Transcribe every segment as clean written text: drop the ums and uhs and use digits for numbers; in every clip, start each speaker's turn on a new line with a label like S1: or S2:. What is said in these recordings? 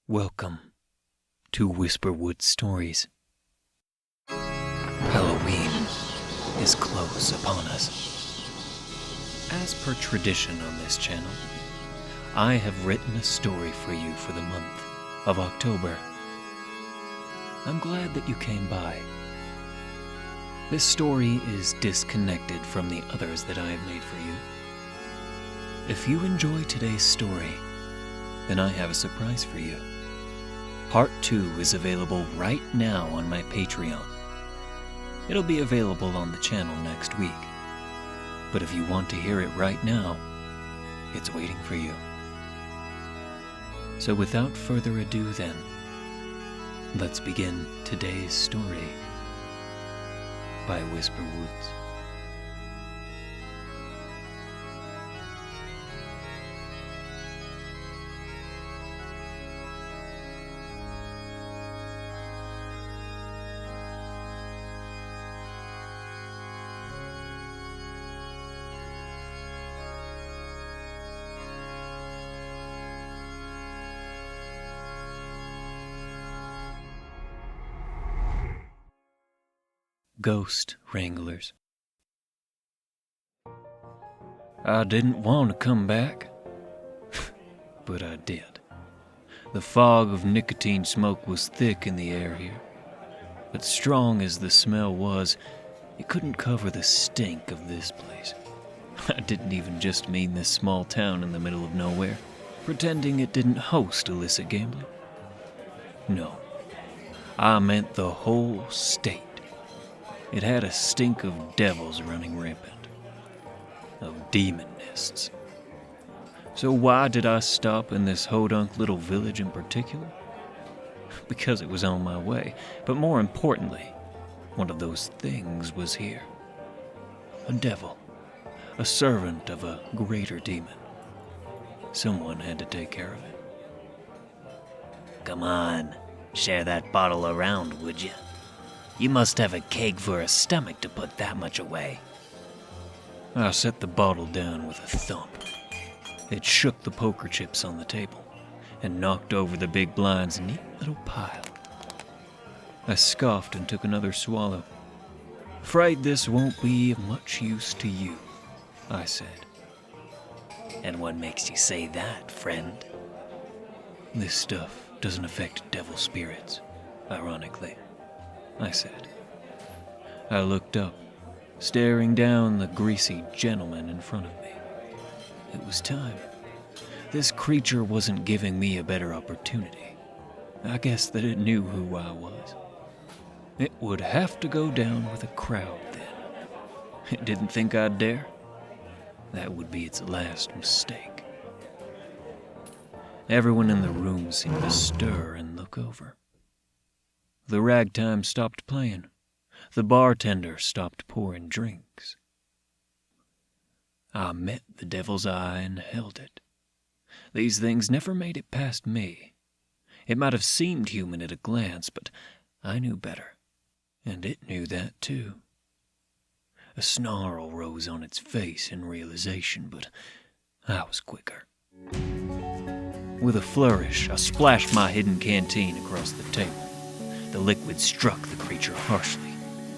S1: Welcome to Whisperwood Stories. Halloween is close upon us. As per tradition on this channel, I have written a story for you for the month of October. I'm glad that you came by. This story is disconnected from the others that I have made for you. If you enjoy today's story, then I have a surprise for you. Part 2 is available right now on my Patreon. It'll be available on the channel next week. But if you want to hear it right now, it's waiting for you. So without further ado then, let's begin today's story by Whisperwoods. Ghost Wranglers. I didn't want to come back, but I did. The fog of nicotine smoke was thick in the air here, but strong as the smell was, it couldn't cover the stink of this place. I didn't even just mean this small town in the middle of nowhere, pretending it didn't host illicit gambling. No, I meant the whole state. It had a stink of devils running rampant, of demon nests. So why did I stop in this hodunk little village in particular? Because it was on my way, but more importantly, one of those things was here. A devil, a servant of a greater demon. Someone had to take care of it.
S2: Come on, share that bottle around, would you? You must have a keg for a stomach to put that much away.
S1: I set the bottle down with a thump. It shook the poker chips on the table and knocked over the big blind's neat little pile. I scoffed and took another swallow. Afraid this won't be of much use to you, I said.
S2: And what makes you say that, friend?
S1: This stuff doesn't affect devil spirits, ironically, I said. I looked up, staring down the greasy gentleman in front of me. It was time. This creature wasn't giving me a better opportunity. I guess that it knew who I was. It would have to go down with a crowd then. It didn't think I'd dare. That would be its last mistake. Everyone in the room seemed to stir and look over. The ragtime stopped playing. The bartender stopped pouring drinks. I met the devil's eye and held it. These things never made it past me. It might have seemed human at a glance, but I knew better, and it knew that too. A snarl rose on its face in realization, but I was quicker. With a flourish, I splashed my hidden canteen across the table. The liquid struck the creature harshly.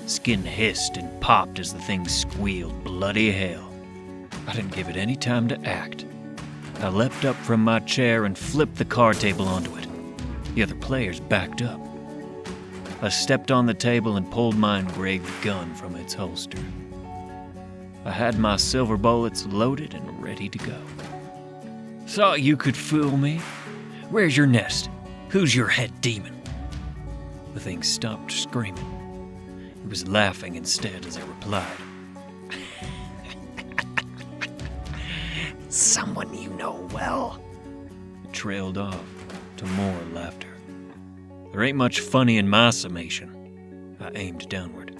S1: Skin hissed and popped as the thing squealed bloody hell. I didn't give it any time to act. I leapt up from my chair and flipped the card table onto it. The other players backed up. I stepped on the table and pulled my engraved gun from its holster. I had my silver bullets loaded and ready to go. Thought you could fool me? Where's your nest? Who's your head demon? The thing stopped screaming. It was laughing instead as I replied.
S2: Someone you know well.
S1: It trailed off to more laughter. There ain't much funny in my summation. I aimed downward.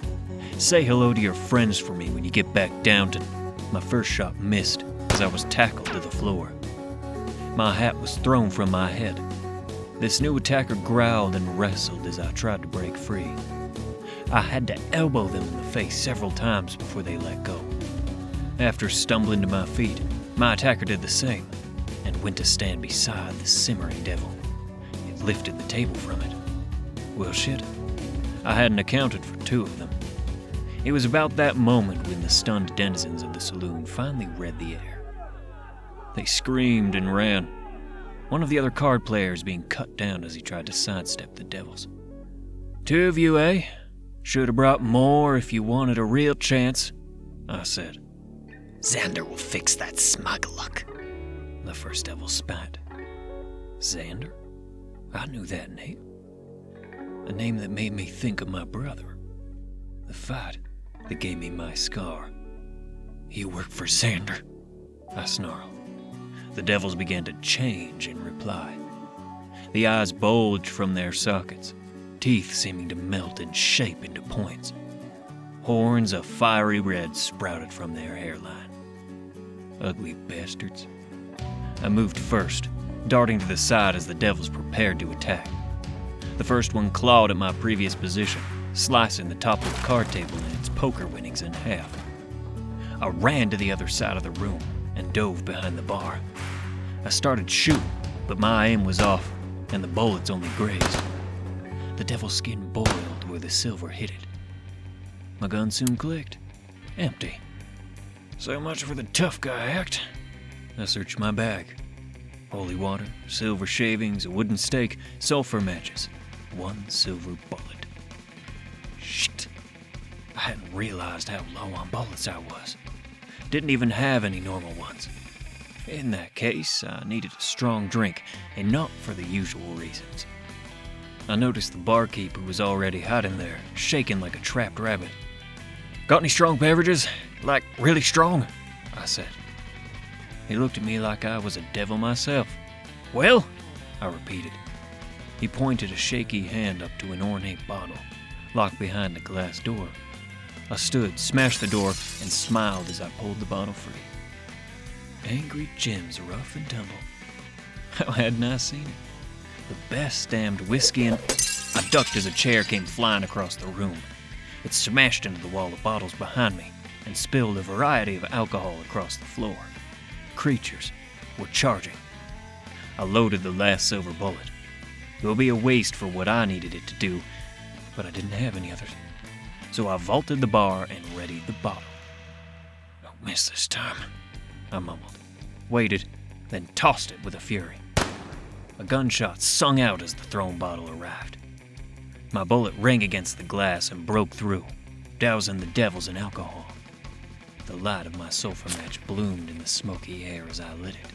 S1: Say hello to your friends for me when you get back down to... My first shot missed as I was tackled to the floor. My hat was thrown from my head. This new attacker growled and wrestled as I tried to break free. I had to elbow them in the face several times before they let go. After stumbling to my feet, my attacker did the same and went to stand beside the simmering devil. It lifted the table from it. Well, shit. I hadn't accounted for 2 of them. It was about that moment when the stunned denizens of the saloon finally read the air. They screamed and ran, one of the other card players being cut down as he tried to sidestep the devils. 2 of you, eh? Should have brought more if you wanted a real chance, I said.
S2: Xander will fix that smug look,
S1: the first devil spat. Xander? I knew that name. A name that made me think of my brother. The fight that gave me my scar. You work for Xander? I snarled. The devils began to change in reply. The eyes bulged from their sockets, teeth seeming to melt and shape into points. Horns of fiery red sprouted from their hairline. Ugly bastards. I moved first, darting to the side as the devils prepared to attack. The first one clawed at my previous position, slicing the top of the card table and its poker winnings in half. I ran to the other side of the room and dove behind the bar. I started shooting, but my aim was off, and the bullets only grazed. The devil's skin boiled where the silver hit it. My gun soon clicked. Empty. So much for the tough guy act. I searched my bag. Holy water, silver shavings, a wooden stake, sulfur matches. 1 silver bullet. Shit. I hadn't realized how low on bullets I was. Didn't even have any normal ones. In that case, I needed a strong drink, and not for the usual reasons. I noticed the barkeep who was already hiding there, shaking like a trapped rabbit. Got any strong beverages? Like, really strong? I said. He looked at me like I was a devil myself. Well? I repeated. He pointed a shaky hand up to an ornate bottle, locked behind the glass door. I stood, smashed the door, and smiled as I pulled the bottle free. Angry Jim's rough and tumble. How hadn't I seen it? The best damned whiskey and... I ducked as a chair came flying across the room. It smashed into the wall of bottles behind me and spilled a variety of alcohol across the floor. Creatures were charging. I loaded the last silver bullet. It would be a waste for what I needed it to do, but I didn't have any others. So I vaulted the bar and readied the bottle. Don't miss this time, I mumbled, waited, then tossed it with a fury. A gunshot sung out as the thrown bottle arrived. My bullet rang against the glass and broke through, dousing the devils in alcohol. The light of my sulfur match bloomed in the smoky air as I lit it.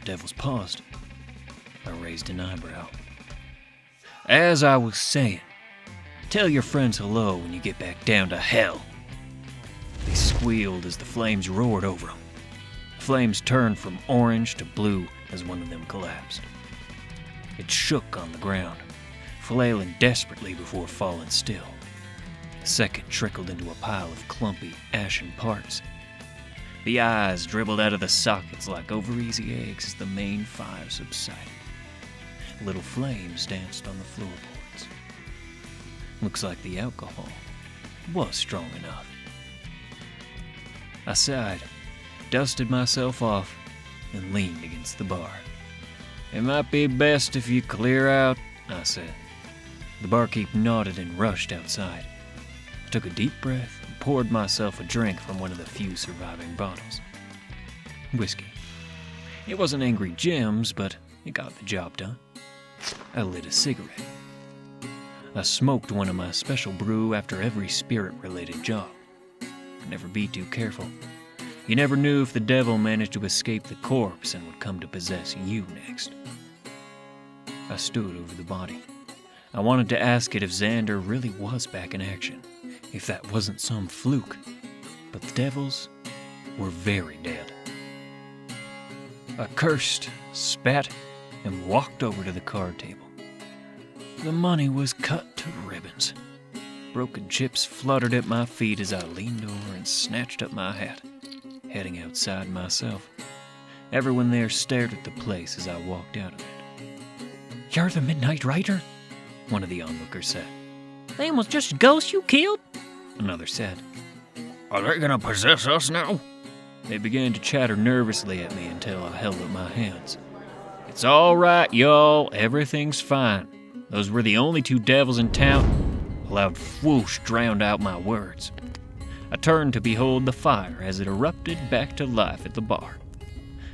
S1: The devils paused. I raised an eyebrow. As I was saying, tell your friends hello when you get back down to hell. They squealed as the flames roared over them. The flames turned from orange to blue as one of them collapsed. It shook on the ground, flailing desperately before falling still. The second trickled into a pile of clumpy, ashen parts. The eyes dribbled out of the sockets like over-easy eggs as the main fire subsided. Little flames danced on the floorboards. Looks like the alcohol was strong enough. I sighed, dusted myself off, and leaned against the bar. It might be best if you clear out, I said. The barkeep nodded and rushed outside. I took a deep breath and poured myself a drink from one of the few surviving bottles. Whiskey. It wasn't Angry Jim's, but it got the job done. I lit a cigarette. I smoked one of my special brew after every spirit-related job. Never be too careful. You never knew if the devil managed to escape the corpse and would come to possess you next. I stood over the body. I wanted to ask it if Xander really was back in action, if that wasn't some fluke. But the devils were very dead. I cursed, spat, and walked over to the card table. The money was cut to ribbons. Broken chips fluttered at my feet as I leaned over and snatched up my hat, heading outside myself. Everyone there stared at the place as I walked out of it. You're the Midnight Rider? One of the onlookers said.
S3: Them was just ghosts you killed?
S1: Another said. Are they gonna possess us now? They began to chatter nervously at me until I held up my hands. It's all right, y'all. Everything's fine. Those were the only two devils in town. A loud whoosh drowned out my words. I turned to behold the fire as it erupted back to life at the bar.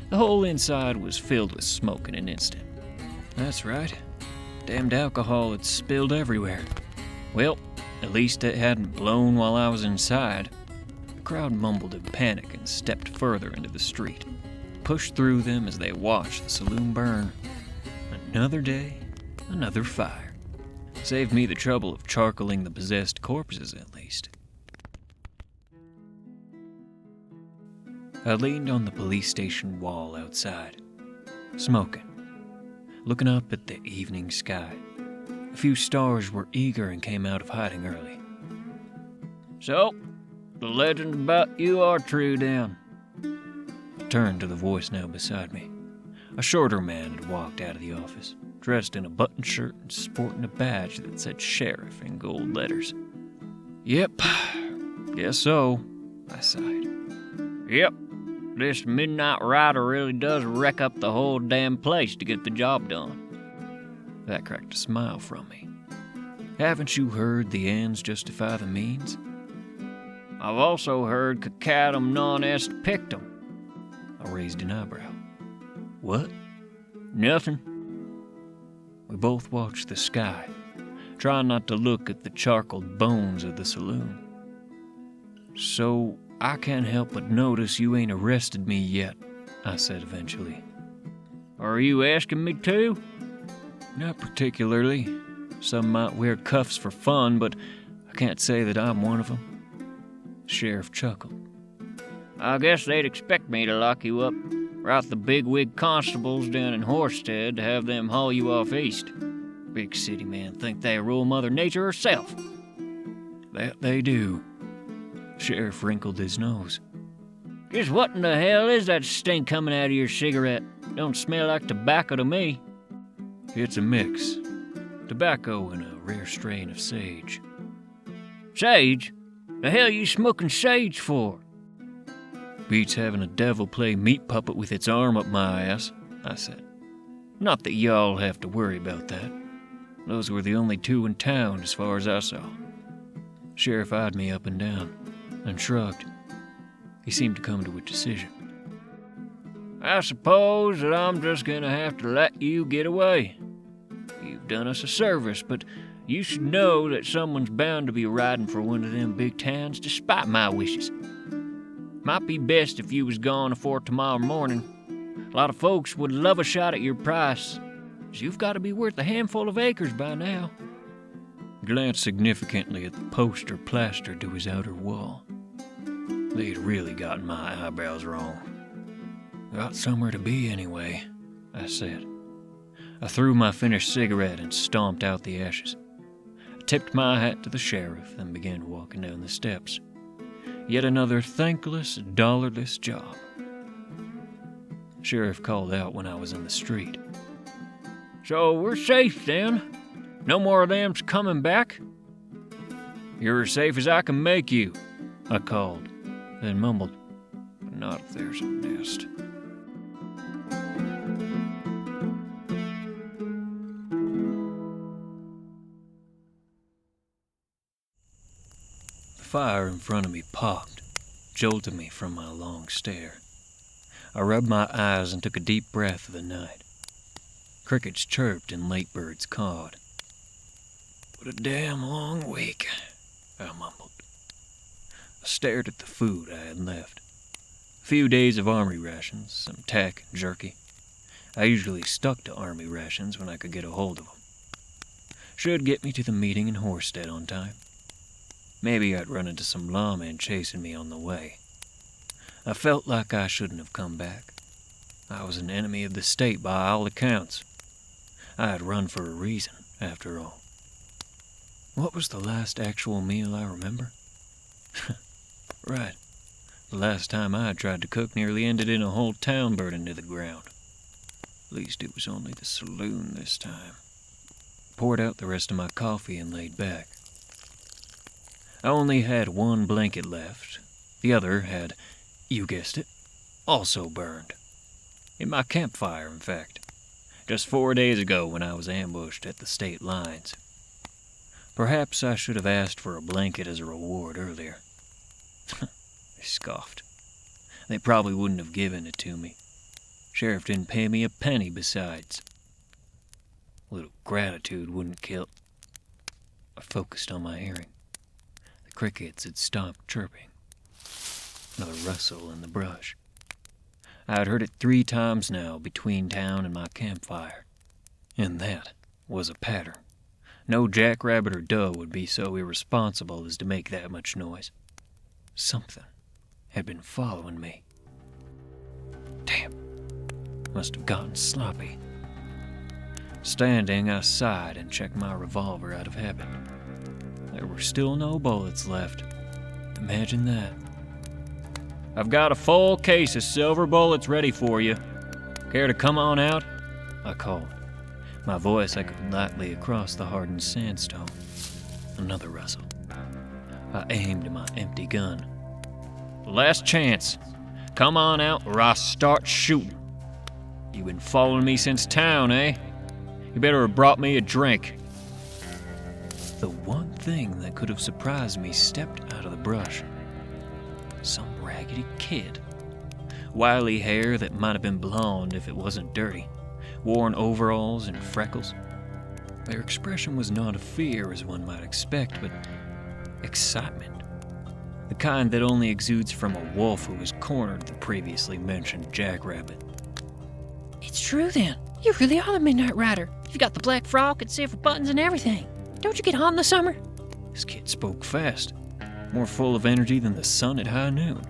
S1: The whole inside was filled with smoke in an instant. That's right. Damned alcohol had spilled everywhere. Well, at least it hadn't blown while I was inside. The crowd mumbled in panic and stepped further into the street, pushed through them as they watched the saloon burn. Another day, another fire. Saved me the trouble of charcoaling the possessed corpses, at least. I leaned on the police station wall outside, smoking, looking up at the evening sky. A few stars were eager and came out of hiding early. So, the legends about you are true, then. I turned to the voice now beside me. A shorter man had walked out of the office, dressed in a button shirt and sporting a badge that said sheriff in gold letters. Yep, guess so, I sighed.
S3: Yep, this midnight rider really does wreck up the whole damn place to get the job done.
S1: That cracked a smile from me. Haven't you heard the ends justify the means?
S3: I've also heard cacatum non est pictum.
S1: I raised an eyebrow. What?
S3: Nothing.
S1: We both watched the sky, trying not to look at the charcoaled bones of the saloon. So, I can't help but notice you ain't arrested me yet, I said eventually.
S3: Are you asking me to?
S1: Not particularly. Some might wear cuffs for fun, but I can't say that I'm one of them. The sheriff chuckled.
S3: I guess they'd expect me to lock you up. Route the bigwig constables down in Horstead to have them haul you off east. Big city men think they rule Mother Nature herself.
S1: That they do. The sheriff wrinkled his nose.
S3: Just what in the hell is that stink coming out of your cigarette? Don't smell like tobacco to me.
S1: It's a mix. Tobacco and a rare strain of sage.
S3: Sage? The hell you smoking sage for?
S1: Beats having a devil play meat puppet with its arm up my ass, I said. Not that y'all have to worry about that. Those were the only two in town as far as I saw. Sheriff eyed me up and down, and shrugged. He seemed to come to a decision.
S3: I suppose that I'm just gonna have to let you get away. You've done us a service, but you should know that someone's bound to be riding for one of them big towns despite my wishes. Might be best if you was gone afore tomorrow morning. A lot of folks would love a shot at your price, 'cause you've got to be worth a handful of acres by now.
S1: Glanced significantly at the poster plastered to his outer wall. They'd really gotten my eyebrows wrong. Got somewhere to be anyway, I said. I threw my finished cigarette and stomped out the ashes. I tipped my hat to the sheriff and began walking down the steps. Yet another thankless, dollarless job. Sheriff called out when I was in the street.
S3: So we're safe then? No more of them's coming back?
S1: You're as safe as I can make you, I called, then mumbled, but not if there's a nest. The fire in front of me popped, jolted me from my long stare. I rubbed my eyes and took a deep breath of the night. Crickets chirped and late birds cawed. What a damn long week, I mumbled. I stared at the food I had left. A few days of army rations, some tack and jerky. I usually stuck to army rations when I could get a hold of them. Should get me to the meeting in Horstead on time. Maybe I'd run into some lawmen chasing me on the way. I felt like I shouldn't have come back. I was an enemy of the state by all accounts. I had run for a reason, after all. What was the last actual meal I remember? Right. The last time I had tried to cook nearly ended in a whole town burning to the ground. At least it was only the saloon this time. Poured out the rest of my coffee and laid back. I only had one blanket left. The other had, you guessed it, also burned. In my campfire, in fact. just 4 days ago when I was ambushed at the state lines. Perhaps I should have asked for a blanket as a reward earlier. They scoffed. They probably wouldn't have given it to me. Sheriff didn't pay me a penny besides. A little gratitude wouldn't kill. I focused on my hearing. The crickets had stopped chirping. Another rustle in the brush. I had heard it 3 times now between town and my campfire. And that was a pattern. No jackrabbit or doe would be so irresponsible as to make that much noise. Something had been following me. Damn. Must have gotten sloppy. Standing, I sighed and checked my revolver out of habit. There were still no bullets left. Imagine that. I've got a full case of silver bullets ready for you. Care to come on out? I called. My voice echoed lightly across the hardened sandstone. Another rustle. I aimed my empty gun. Last chance. Come on out or I start shooting. You been following me since town, eh? You better have brought me a drink. The one thing that could have surprised me stepped out of the brush. Some raggedy kid. Wily hair that might have been blonde if it wasn't dirty. Worn overalls and freckles. Their expression was not of fear as one might expect, but excitement. The kind that only exudes from a wolf who has cornered the previously mentioned jackrabbit.
S4: It's true then. You really are the Midnight Rider. You've got the black frock and silver buttons and everything. Don't you get hot in the summer?
S1: This kid spoke fast, more full of energy than the sun at high noon.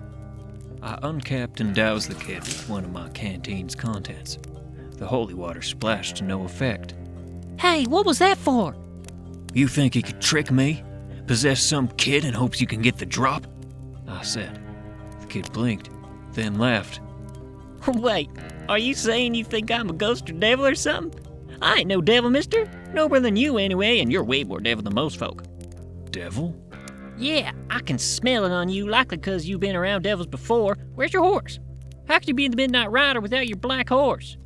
S1: I uncapped and doused the kid with one of my canteen's contents. The holy water splashed to no effect.
S4: Hey, what was that for?
S1: You think you could trick me? Possess some kid in hopes you can get the drop? I said. The kid blinked, then laughed.
S4: Wait, are you saying you think I'm a ghost or devil or something? I ain't no devil, mister. No more than you anyway, and you're way more devil than most folk.
S1: Devil?
S4: Yeah, I can smell it on you, likely 'cause you've been around devils before. Where's your horse? How could you be the Midnight Rider without your black horse?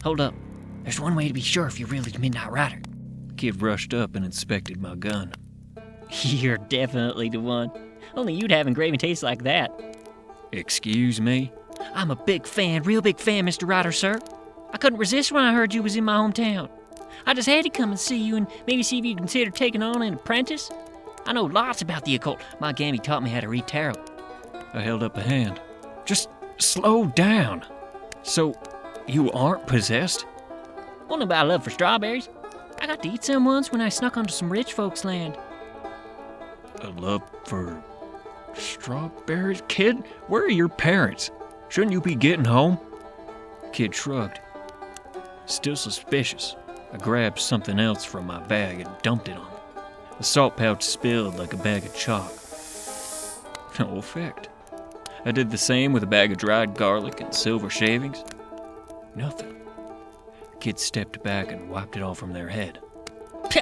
S4: Hold up. There's one way to be sure if you're really the Midnight Rider.
S1: The kid rushed up and inspected my gun.
S4: You're definitely the one. Only you'd have engraving tastes like that.
S1: Excuse me?
S4: I'm a big fan, real big fan, Mr. Ryder, sir. I couldn't resist when I heard you was in my hometown. I just had to come and see you and maybe see if you'd consider taking on an apprentice. I know lots about the occult. My Gammy taught me how to read tarot.
S1: I held up a hand. Just slow down. So, you aren't possessed?
S4: Only about a love for strawberries. I got to eat some once when I snuck onto some rich folks' land.
S1: A love for strawberries? Kid, where are your parents? Shouldn't you be getting home? Kid shrugged. Still suspicious, I grabbed something else from my bag and dumped it on him. The salt pouch spilled like a bag of chalk. No effect. I did the same with a bag of dried garlic and silver shavings. Nothing. The kid stepped back and wiped it all from their head.
S4: Pah!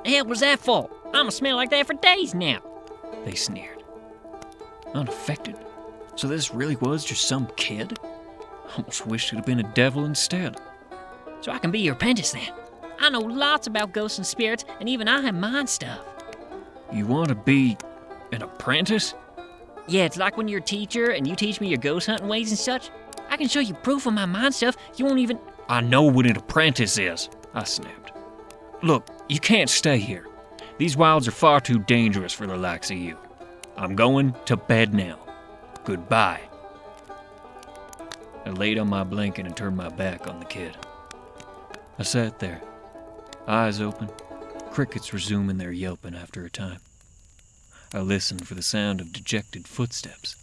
S4: The hell was that for? I'ma smell like that for days now.
S1: They sneered. Unaffected? So this really was just some kid? Almost wished it had been a devil instead.
S4: So I can be your apprentice then. I know lots about ghosts and spirits, and even I have mind stuff.
S1: You want to be an apprentice?
S4: Yeah, it's like when you're a teacher and you teach me your ghost hunting ways and such. I can show you proof of my mind stuff. You won't even...
S1: I know what an apprentice is, I snapped. Look, you can't stay here. These wilds are far too dangerous for the likes of you. I'm going to bed now. Goodbye. I laid on my blanket and turned my back on the kid. I sat there, eyes open, crickets resuming their yelping after a time. I listened for the sound of dejected footsteps,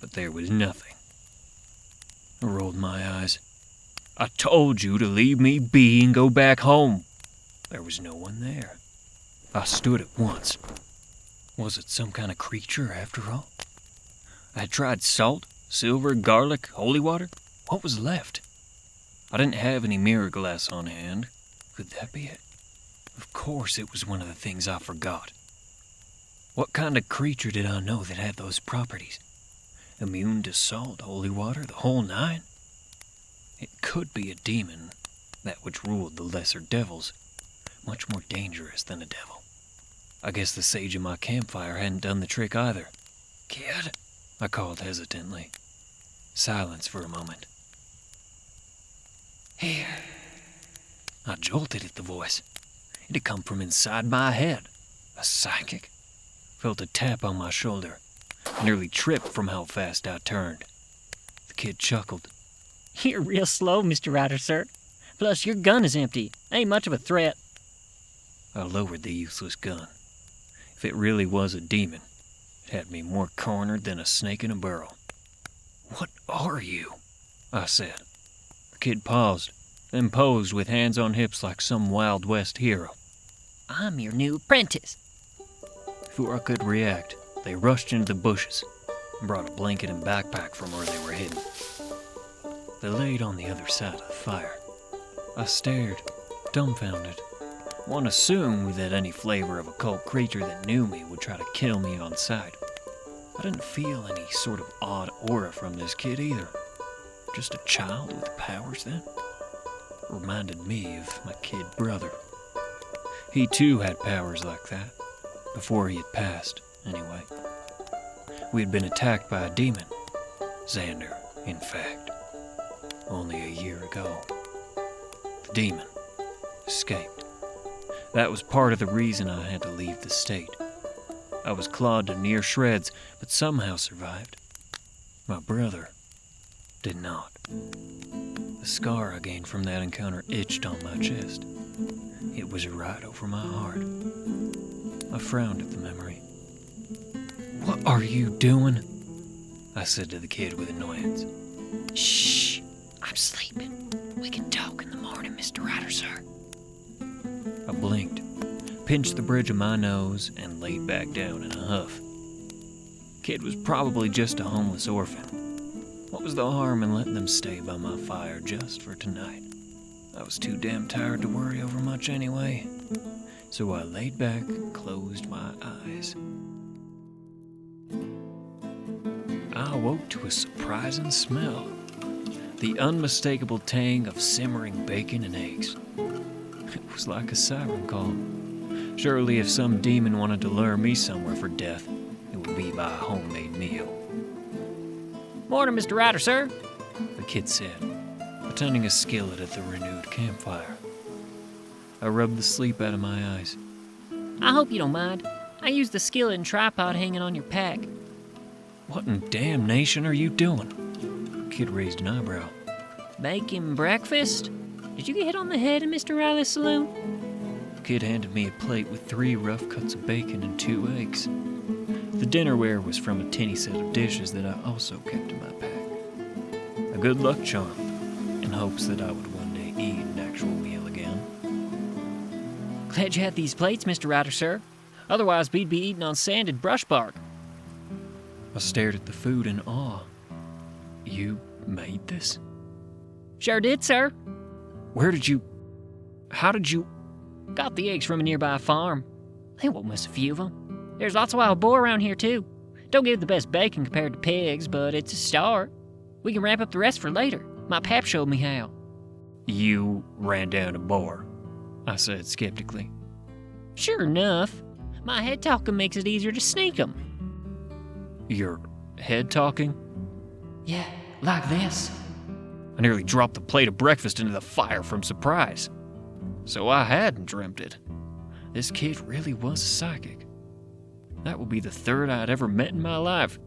S1: but there was nothing. I rolled my eyes. I told you to leave me be and go back home. There was no one there. I stood at once. Was it some kind of creature after all? I had tried salt, silver, garlic, holy water. What was left? I didn't have any mirror glass on hand. Could that be it? Of course it was one of the things I forgot. What kind of creature did I know that had those properties? Immune to salt, holy water, the whole nine? It could be a demon, that which ruled the lesser devils, much more dangerous than a devil. I guess the sage in my campfire hadn't done the trick either. "Kid?" I called hesitantly. Silence for a moment. "Here." I jolted at the voice. It had come from inside my head. A psychic. Felt a tap on my shoulder. I nearly tripped from how fast I turned. The kid chuckled.
S4: You're real slow, Mr. Ryder, sir. Plus, your gun is empty. Ain't much of a threat.
S1: I lowered the useless gun. If it really was a demon, it had me more cornered than a snake in a burrow. "What are you?" I said. The kid paused, then posed with hands on hips like some Wild West hero.
S4: I'm your new apprentice.
S1: Before I could react, they rushed into the bushes and brought a blanket and backpack from where they were hidden. They laid on the other side of the fire. I stared, dumbfounded. One assumed that any flavor of occult creature that knew me would try to kill me on sight. I didn't feel any sort of odd aura from this kid either. Just a child with powers then? Reminded me of my kid brother. He too had powers like that. Before he had passed, anyway. We had been attacked by a demon. Xander, in fact. Only a year ago. The demon escaped. That was part of the reason I had to leave the state. I was clawed to near shreds, but somehow survived. My brother did not. The scar I gained from that encounter itched on my chest. It was right over my heart. I frowned at the memory. "What are you doing?" I said to the kid with annoyance.
S4: Shh. I'm sleeping. We can talk in the morning, Mr. Ryder, sir.
S1: I blinked, pinched the bridge of my nose, and laid back down in a huff. Kid was probably just a homeless orphan. What was the harm in letting them stay by my fire just for tonight? I was too damn tired to worry over much anyway, so I laid back and closed my eyes. I awoke to a surprising smell. The unmistakable tang of simmering bacon and eggs. It was like a siren call. Surely if some demon wanted to lure me somewhere for death, it would be by a homemade meal.
S4: Morning, Mr. Ryder, sir.
S1: The kid said, attending a skillet at the renewed campfire. I rubbed the sleep out of my eyes.
S4: I hope you don't mind. I used the skillet and tripod hanging on your pack.
S1: What in damnation are you doing? The kid raised an eyebrow.
S4: Making breakfast? Did you get hit on the head in Mr. Riley's saloon?
S1: The kid handed me a plate with 3 rough cuts of bacon and 2 eggs. The dinnerware was from a tinny set of dishes that I also kept in my pack. A good luck charm, in hopes that I would one day eat an actual meal again.
S4: Glad you had these plates, Mr. Ryder, sir. Otherwise, we'd be eating on sanded brush bark.
S1: I stared at the food in awe. You made this?
S4: Sure did, sir.
S1: How did you?
S4: Got the eggs from a nearby farm. They won't miss a few of them. There's lots of wild boar around here, too. Don't give the best bacon compared to pigs, but it's a start. We can ramp up the rest for later. My pap showed me how.
S1: You ran down a boar, I said skeptically.
S4: Sure enough. My head talking makes it easier to sneak them.
S1: Your head talking?
S4: Yeah, like this.
S1: I nearly dropped the plate of breakfast into the fire from surprise. So I hadn't dreamt it. This kid really was a psychic. That would be the 3rd I'd ever met in my life.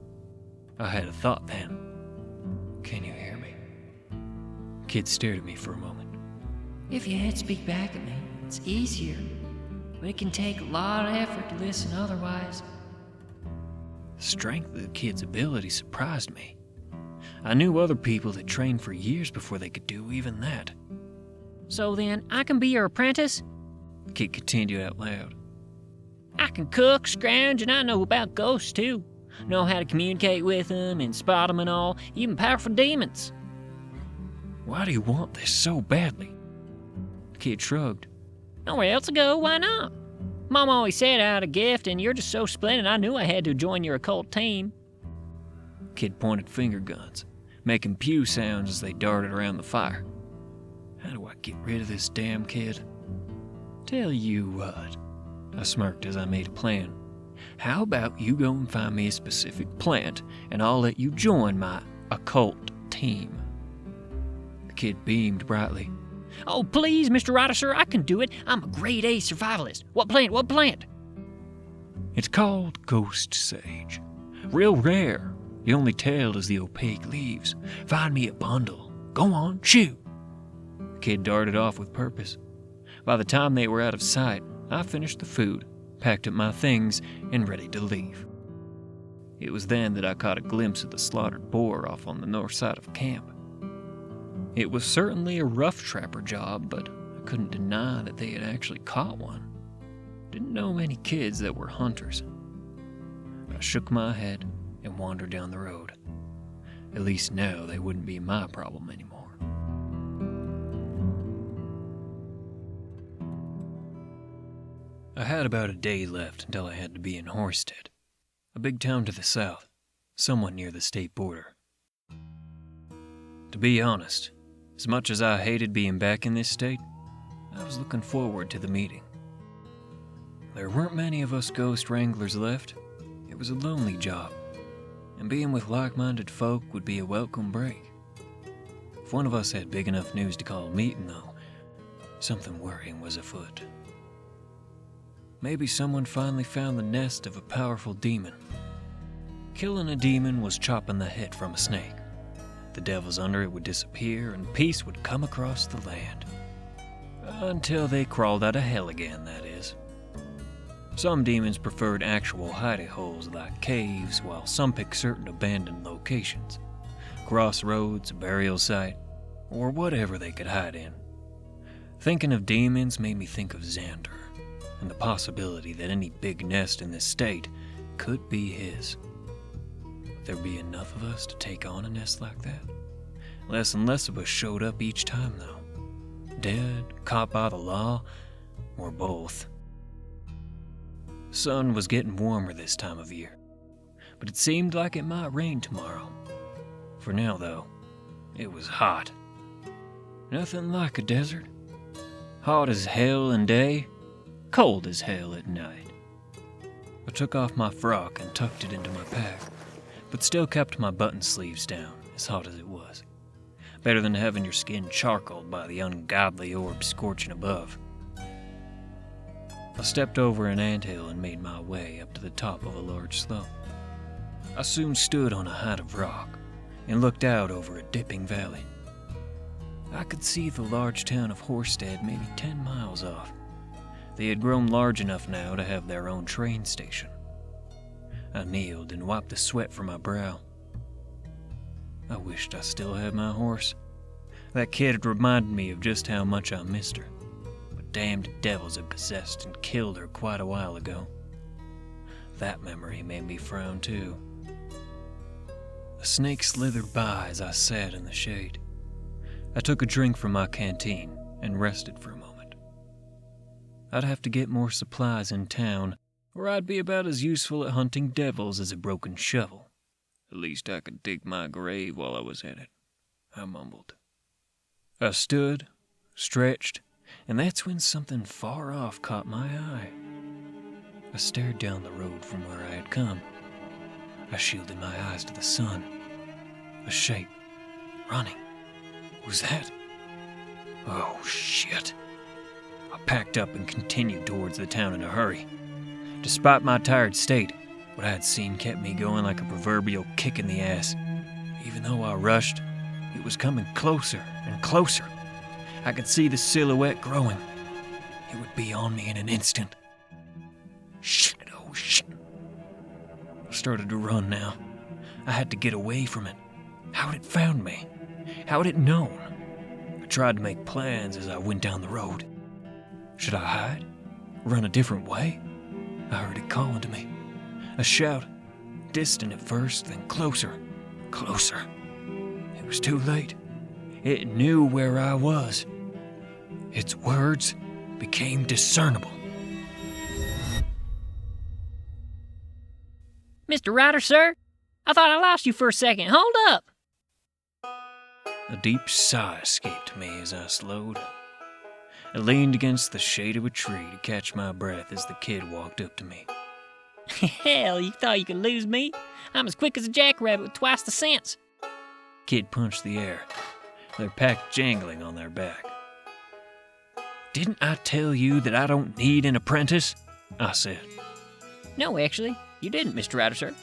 S1: I had a thought then. Can you hear me? Kid stared at me for a moment.
S4: If your head speak back at me, it's easier. But it can take a lot of effort to listen otherwise.
S1: The strength of the kid's ability surprised me. I knew other people that trained for years before they could do even that.
S4: So then, I can be your apprentice?
S1: The kid continued out loud.
S4: I can cook, scrounge, and I know about ghosts, too. Know how to communicate with them and spot them and all, even powerful demons.
S1: Why do you want this so badly? The kid shrugged.
S4: Nowhere else to go, why not? Mom always said I had a gift, and you're just so splendid I knew I had to join your occult team.
S1: Kid pointed finger guns, making pew sounds as they darted around the fire. How do I get rid of this damn kid? Tell you what, I smirked as I made a plan. How about you go and find me a specific plant, and I'll let you join my occult team? The kid beamed brightly.
S4: Oh, please, Mr. Ryder, sir, I can do it. I'm a grade A survivalist. What plant? What plant?
S1: It's called ghost sage. Real rare. The only tell is the opaque leaves. Find me a bundle. Go on, shoot. The kid darted off with purpose. By the time they were out of sight, I finished the food, packed up my things, and ready to leave. It was then that I caught a glimpse of the slaughtered boar off on the north side of camp. It was certainly a rough trapper job, but I couldn't deny that they had actually caught one. Didn't know many kids that were hunters. I shook my head and wandered down the road. At least now they wouldn't be my problem anymore. I had about a day left until I had to be in Horstead, a big town to the south, somewhat near the state border. To be honest, as much as I hated being back in this state, I was looking forward to the meeting. There weren't many of us ghost wranglers left. It was a lonely job, and being with like-minded folk would be a welcome break. If one of us had big enough news to call a meeting, though, something worrying was afoot. Maybe someone finally found the nest of a powerful demon. Killing a demon was chopping the head from a snake. The devils under it would disappear and peace would come across the land. Until they crawled out of hell again, that is. Some demons preferred actual hidey holes like caves, while some picked certain abandoned locations, crossroads, a burial site, or whatever they could hide in. Thinking of demons made me think of Xander, and the possibility that any big nest in this state could be his. Would there be enough of us to take on a nest like that? Less and less of us showed up each time, though. Dead, caught by the law, or both. The sun was getting warmer this time of year, but it seemed like it might rain tomorrow. For now, though, it was hot. Nothing like a desert. Hot as hell in day, cold as hell at night. I took off my frock and tucked it into my pack, but still kept my button sleeves down, as hot as it was. Better than having your skin charcoaled by the ungodly orb scorching above. I stepped over an anthill and made my way up to the top of a large slope. I soon stood on a height of rock and looked out over a dipping valley. I could see the large town of Horstead maybe 10 miles off. They had grown large enough now to have their own train station. I kneeled and wiped the sweat from my brow. I wished I still had my horse. That kid had reminded me of just how much I missed her. But damned devils had possessed and killed her quite a while ago. That memory made me frown too. A snake slithered by as I sat in the shade. I took a drink from my canteen and rested for a moment. I'd have to get more supplies in town, or I'd be about as useful at hunting devils as a broken shovel. At least I could dig my grave while I was at it, I mumbled. I stood, stretched, and that's when something far off caught my eye. I stared down the road from where I had come. I shielded my eyes to the sun. A shape, running. Was that? Oh, shit. I packed up and continued towards the town in a hurry. Despite my tired state, what I had seen kept me going like a proverbial kick in the ass. Even though I rushed, it was coming closer and closer. I could see the silhouette growing. It would be on me in an instant. Shit, oh shit. I started to run now. I had to get away from it. How had it found me? How had it known? I tried to make plans as I went down the road. Should I hide? Run a different way? I heard it calling to me. A shout, distant at first, then closer, closer. It was too late. It knew where I was. Its words became discernible.
S4: Mr. Ryder, sir? I thought I lost you for a second. Hold up!
S1: A deep sigh escaped me as I slowed. I leaned against the shade of a tree to catch my breath as the kid walked up to me.
S4: Hell, you thought you could lose me? I'm as quick as a jackrabbit with twice the sense.
S1: Kid punched the air, their pack jangling on their back. Didn't I tell you that I don't need an apprentice? I said.
S4: No, actually, you didn't, Mr. Ryder, sir.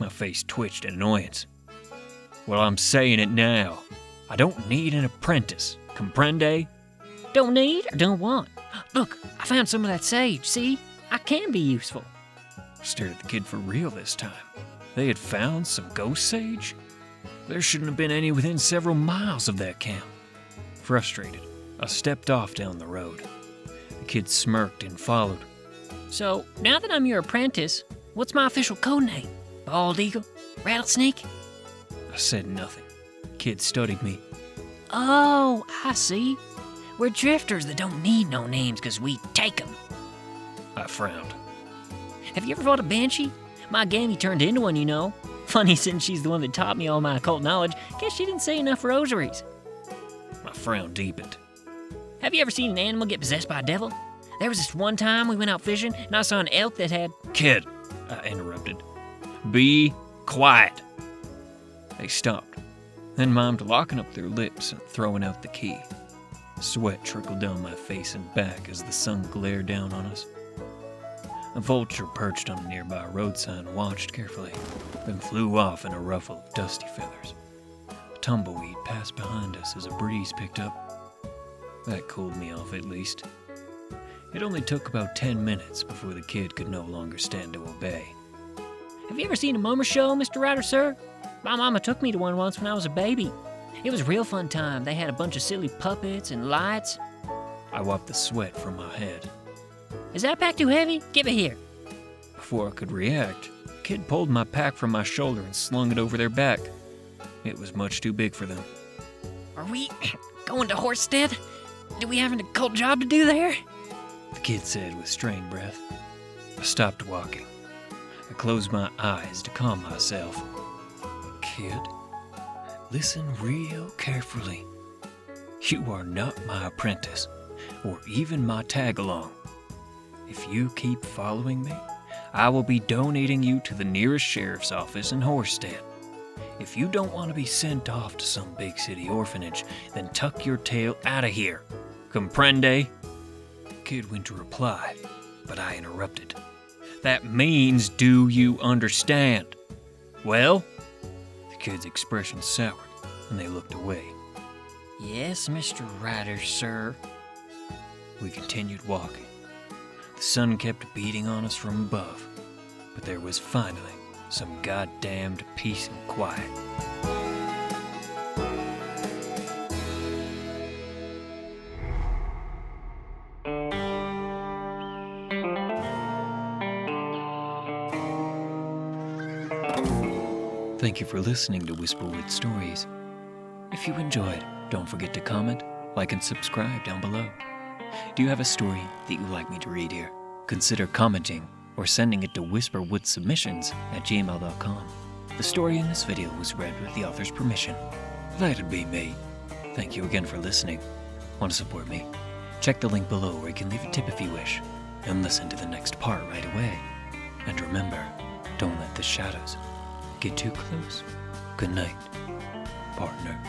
S1: My face twitched in annoyance. Well, I'm saying it now. I don't need an apprentice. Comprende?
S4: Don't need or don't want. Look, I found some of that sage, see? I can be useful.
S1: I stared at the kid for real this time. They had found some ghost sage? There shouldn't have been any within several miles of that camp. Frustrated, I stepped off down the road. The kid smirked and followed.
S4: So, now that I'm your apprentice, what's my official code name? Bald eagle? Rattlesnake?
S1: I said nothing. The kid studied me.
S4: Oh, I see. We're drifters that don't need no names because we take them.
S1: I frowned.
S4: Have you ever fought a banshee? My gammy turned into one, you know. Funny, since she's the one that taught me all my occult knowledge, guess she didn't say enough rosaries.
S1: My frown deepened.
S4: Have you ever seen an animal get possessed by a devil? There was this one time we went out fishing, and I saw an elk that had...
S1: Kid, I interrupted. Be quiet. They stopped, then mimed locking up their lips and throwing out the key. Sweat trickled down my face and back as the sun glared down on us. A vulture perched on a nearby road sign watched carefully, then flew off in a ruffle of dusty feathers. A tumbleweed passed behind us as a breeze picked up. That cooled me off at least. It only took about 10 minutes before the kid could no longer stand to obey.
S4: Have you ever seen a mummer show, Mr. Ryder, sir? My mama took me to one once when I was a baby. It was a real fun time. They had a bunch of silly puppets and lights.
S1: I wiped the sweat from my head.
S4: Is that pack too heavy? Give it here.
S1: Before I could react, the kid pulled my pack from my shoulder and slung it over their back. It was much too big for them.
S4: Are we going to Horstead? Do we have an occult job to do there?
S1: The kid said with strained breath. I stopped walking. I closed my eyes to calm myself. Kid, listen real carefully. You are not my apprentice, or even my tag-along. If you keep following me, I will be donating you to the nearest sheriff's office in Horstead. If you don't want to be sent off to some big city orphanage, then tuck your tail out of here. Comprende? The kid went to reply, but I interrupted. That means, do you understand? Well? The kid's expression soured, and they looked away.
S4: Yes, Mr. Ryder, sir.
S1: We continued walking. The sun kept beating on us from above, but there was finally some goddamned peace and quiet. Thank you for listening to Whisperwood Stories. If you enjoyed, don't forget to comment, like, and subscribe down below. Do you have a story that you'd like me to read here? Consider commenting or sending it to whisperwoodsubmissions@gmail.com. The story in this video was read with the author's permission. That'd be me. Thank you again for listening. Want to support me? Check the link below where you can leave a tip if you wish, and listen to the next part right away. And remember, don't let the shadows get too close. Good night, partner.